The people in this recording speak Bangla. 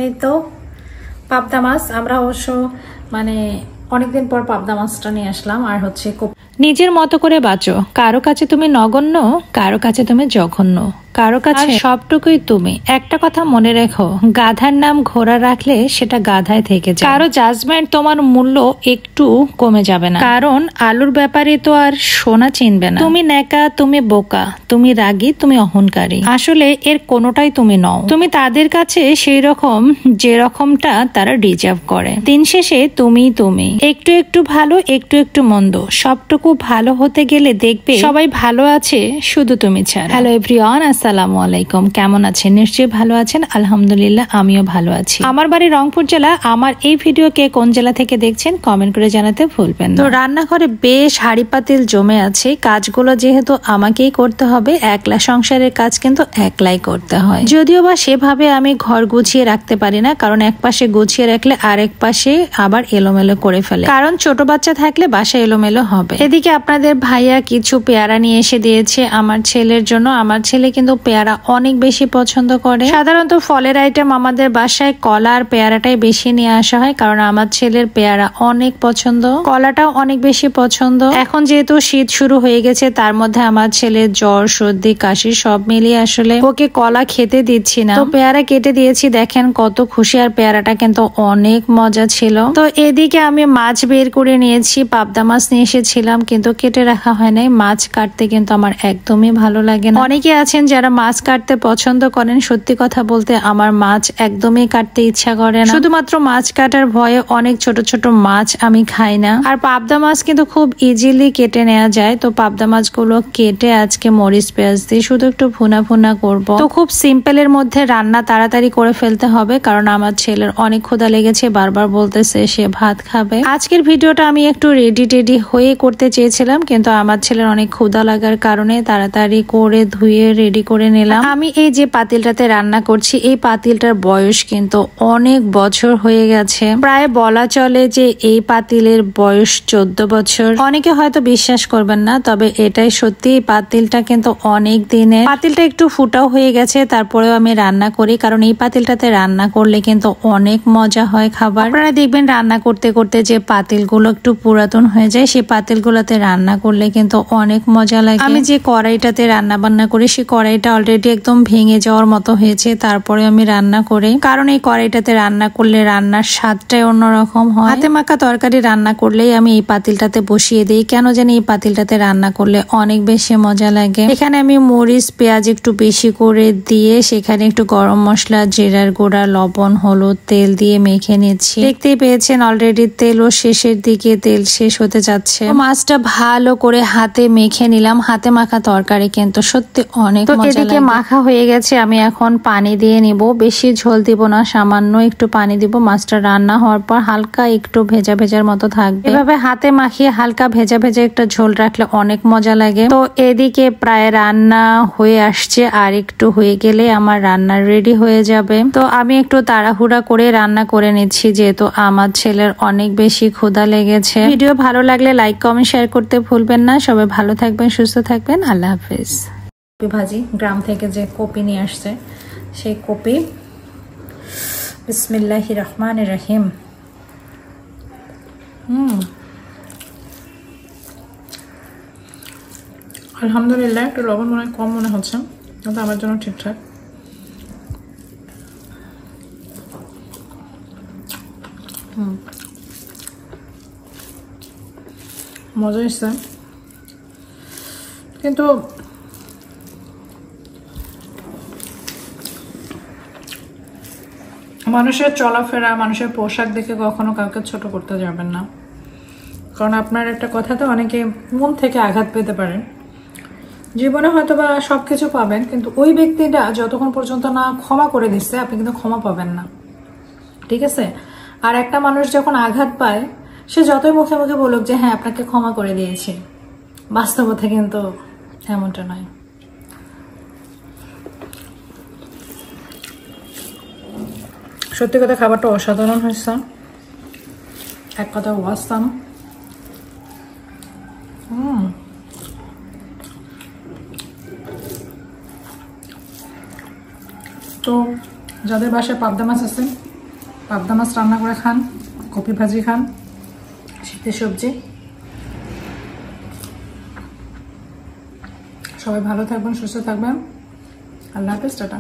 এই তো পাবদা মাছ আমরা অবশ্য মানে অনেকদিন পর পাবদা মাছটা নিয়ে আসলাম আর হচ্ছে নিজের মতো করে বাঁচো, কারো কাছে তুমি নগণ্য, কারো কাছে তুমি জঘন্য, কারো কাছে সবটুকুই তুমি। একটা কথা মনে রেখো, গাধার নাম ঘোড়া রাখলে সেটা গাধায় থেকে যায়। কারো জাজমেন্ট তোমার মূল্য একটু কমে যাবে না, কারণ আলুর ব্যাপারে তো আর সোনা চিনবে না। তুমি নেকা, তুমি বোকা, তুমি রাগী, তুমি অহংকারী, আসলে এর কোনোটাই তুমি নও। তুমি তাদের কাছে সেই রকম যে রকমটা তারা ডিজার্ভ করে। দিন শেষে তুমি একটু একটু ভালো, একটু একটু মন্দ, সবটুকু ভালো হতে গেলে দেখবে সবাই ভালো আছে, শুধু তুমি ছাড়া। হ্যালো এভরিওয়ান, আসসালামু আলাইকুম। কেমন আছেন? নিশ্চয়ই ভালো আছেন। আলহামদুলিল্লাহ, আমিও ভালো আছি। আমার বাড়ি রংপুর জেলা। আমার এই ভিডিও কে কোন জেলা থেকে দেখছেন কমেন্ট করে জানাতে ভুলবেন না। তো রান্নাঘরে বেশ হাড়ি পাতিল জমে আছে। কাজগুলো যেহেতু আমাকেই করতে হবে, একলা সংসারের কাজ কিন্তু একলাই করতে হয়। যদিও বা সেভাবে আমি ঘর গুছিয়ে রাখতে পারি না, কারণ এক পাশে গুছিয়ে রাখলে আরেক পাশে আবার এলোমেলো করে ফেলে, কারণ ছোট বাচ্চা থাকলে বাসা এলোমেলো হবে। এদিকে আপনাদের ভাইয়া কিছু পেয়ারা নিয়ে এসে দিয়েছে আমার ছেলের জন্য। আমার ছেলে কিন্তু পেয়ারা অনেক বেশি পছন্দ করে। সাধারণত ফলের আইটেম আমাদের বাসায় কলা আর পেয়ারাটাই বেশি নিয়ে আসা হয়, কারণ আমার ছেলের পেয়ারা অনেক পছন্দ, কলাটাও অনেক বেশি পছন্দ। এখন যেহেতু শীত শুরু হয়ে গেছে, তার মধ্যে আমার ছেলের জ্বর, সর্দি, কাশি সব মিলিয়ে আসলে ওকে কলা খেতে দিচ্ছি না, তো পেয়ারা কেটে দিয়েছি। দেখেন কত খুশি, আর পেয়ারাটা কিন্তু অনেক মজা ছিল। তো এদিকে আমি মাছ বের করে নিয়েছি, পাবদা মাছ নিয়ে এসেছিলাম কিন্তু কেটে রাখা হয় নাই। মাছ কাটতে কিন্তু আমার একদমই ভালো লাগে না। অনেকে আছেন যারা মাছ কাটতে পছন্দ করেন, সত্যি কথা বলতে আমার মাছ একদমই কাটতে ইচ্ছা করে না। শুধুমাত্র মাছ কাটার ভয়ে অনেক ছোট ছোট মাছ আমি খাই না। আর পাবদা মাছ কিন্তু খুব ইজিলি কেটে নেওয়া যায়। তো পাবদা মাছগুলো কেটে আজকে মরিচ পেঁয়াজ দিয়ে শুধু একটু ভুনা ভুনা করব। তো খুব সিম্পলের মধ্যে রান্না, তাড়াতাড়ি করে ফেলতে হবে, কারণ আমার ছেলের অনেক ক্ষুধা লেগেছে, বারবার বলতেছে সে ভাত খাবে। আজকের ভিডিওটা আমি একটু রেডি হয়ে করতে চেয়েছিলাম, কিন্তু আমার ছেলের অনেক ক্ষুধা লাগার কারণে তাড়াতাড়ি করে ধুয়ে রেডি করে নিলাম। আমি এই যে পাতিলটাতে রান্না করছি, এই পাতিলটার বয়স কিন্তু অনেক বছর হয়ে গেছে। প্রায় বলা চলে যে এই পাতিলের বয়স 14 বছর। অনেকে হয়তো বিশ্বাস করবেন না, তবে এটাই সত্যি। পাতিলটা কিন্তু অনেক দিনের। পাতিলটা একটু ফুটাও হয়ে গেছে, তারপরেও আমি রান্না করি, কারণ এই পাতিলটাতে রান্না করলে কিন্তু অনেক মজা হয় খাবার। আপনারা দেখবেন রান্না করতে করতে যে পাতিলগুলো একটু পুরাতন হয়ে যায়, সেই পাতিলগুলোতে রান্না করলে কিন্তু অনেক মজা লাগে। আমি যে কড়াইটাতে রান্না বান্না করি, সেই কড়াইটা অলরেডি একদম ভেঙে যাওয়ার মতো হয়েছে, তারপরে আমি রান্না করি, কারণ এই কড়াইটাতে রান্না করলে রান্নার স্বাদটাই অন্যরকম হয়। হাতে মাখা তরকারি রান্না করলেই আমি এই পাতিলটাতে বসিয়ে দিই, কেন জানি এই পাতিলটাতে রান্না করলে অনেক বেশি মজা লাগে। এখানে আমি মরিচ পেঁয়াজ একটু বেশি করে দিয়ে, সেখানে একটু গরম মশলা, জিরার গুঁড়া, লবণ, হলুদ, তেল দিয়ে মেখে নিচ্ছি। দেখতেই পেয়েছেন অলরেডি তেলও শেষের দিকে, তেল শেষ হতে যাচ্ছে। মাছটা ভালো করে হাতে মেখে নিলাম। হাতে মাখা তরকারি কিন্তু সত্যি অনেক মজা লাগে। এদিকে মাখা হয়ে গেছে, আমি এখন পানি দিয়ে নিব। বেশি ঝোল দিব না, সামান্য একটু পানি দিব। মাছটা রান্না হওয়ার পর হালকা একটু ভেজা ভেজার মতো থাকবে। এভাবে হাতে মাখিয়ে হালকা ভেজা ভেজা একটা ঝোল রাখলে অনেক মজা লাগে। তো এদিকে প্রায় রান্না হয়ে আসছে, আর একটু হয়ে গেলে আমার রান্না রেডি হয়ে যাবে। তো আমি একটু তাড়াহুড়া করে রান্না করে নিচ্ছি, যেহেতু আমার ছেলের অনেক বেশি ক্ষুধা লেগেছে। ভিডিও ভালো লাগলে লাইক, কমেন্ট, শেয়ার করতে ভুলবেন না। সবাই ভালো থাকবেন, সুস্থ থাকবেন। আল্লাহ হাফেজ। কপি ভাজি, গ্রাম থেকে যে কপি নিয়ে আসছে, সেই কপি। বিসমিল্লাহির রহমানির রহিম। আলহামদুলিল্লাহ, একটু লবণ মনে হয় কম মনে হচ্ছে, কিন্তু আমার জন্য ঠিকঠাক। মজা এসছে, কিন্তু মানুষের চলাফেরা, মানুষের পোশাক দেখে কখনো কাউকে ছোট করতে যাবেন না, কারণ আপনার একটা কথাতে অনেকে মন থেকে আঘাত পেতে পারেন। জীবনে হয়তো বা সবকিছু পাবেন, কিন্তু ওই ব্যক্তিটা যতক্ষণ পর্যন্ত না ক্ষমা করে দিচ্ছে, আপনি কিন্তু ক্ষমা পাবেন না, ঠিক আছে? আর একটা মানুষ যখন আঘাত পায়, সে যতই মুখে মুখে বলুক যে হ্যাঁ আপনাকে ক্ষমা করে দিয়েছি, বাস্তবতা কিন্তু এমনটা নয়। সত্যি কথা, খাবারটা অসাধারণ হয়েছে, এক কথা ওয়াসাম। তো যাদের বাসায় পাবদা মাছ আছে পাবদা মাছ রান্না করে খান, কপি ভাজি খান, শীতের সবজি। সবাই ভালো থাকবেন, সুস্থ থাকবেন। আল্লাহ হাফেজ, টাটা।